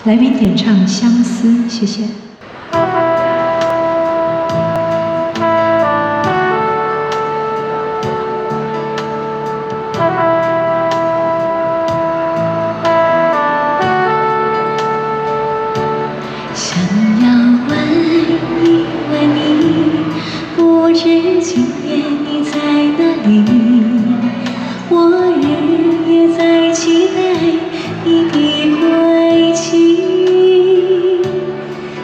来宾点唱《相思》，谢谢。想要问一问你，不知今夜你在哪里？我日夜在期待你的归期。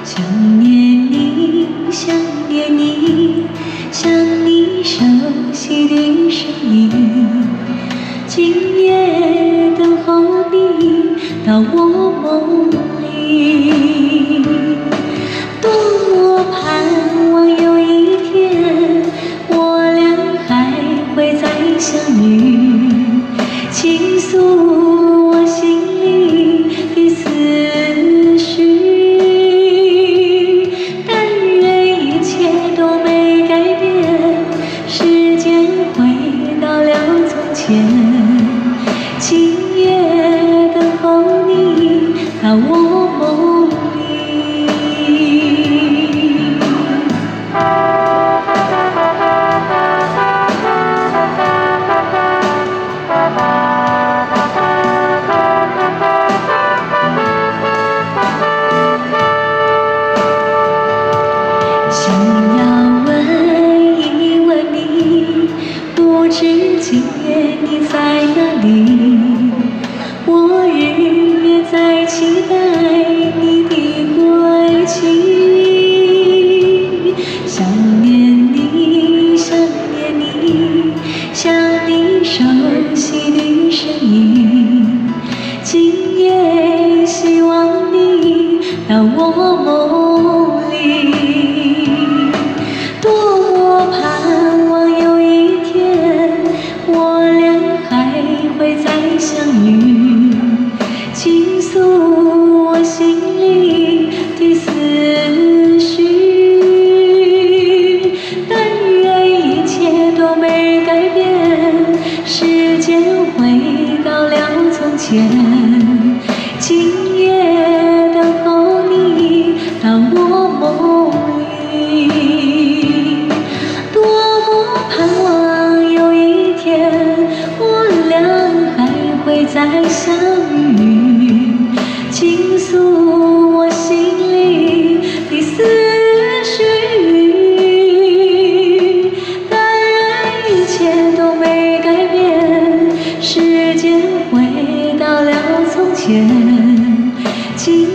想念你，想念你，想你熟悉的声音。今夜等候你到我梦里，多么盼望有一天我俩还会再相遇，倾诉我心里的思绪。但愿一切都没改变，时间回到了从前。今夜等候你到我梦里。想要问一问你，不知今夜你在哪里？我日夜在期待你的归期。想念你，想念你，想你熟悉的声音。今夜希望你到我梦里，多么盼望有一天我俩还会再相遇，倾诉我心里的思绪。但愿一切都没改变，时间回到了从前。今夜等候你到我梦里，多么盼望有一天我俩还会再相遇，倾诉我心里的思绪。但愿一切都没改变，时间回到了从前。今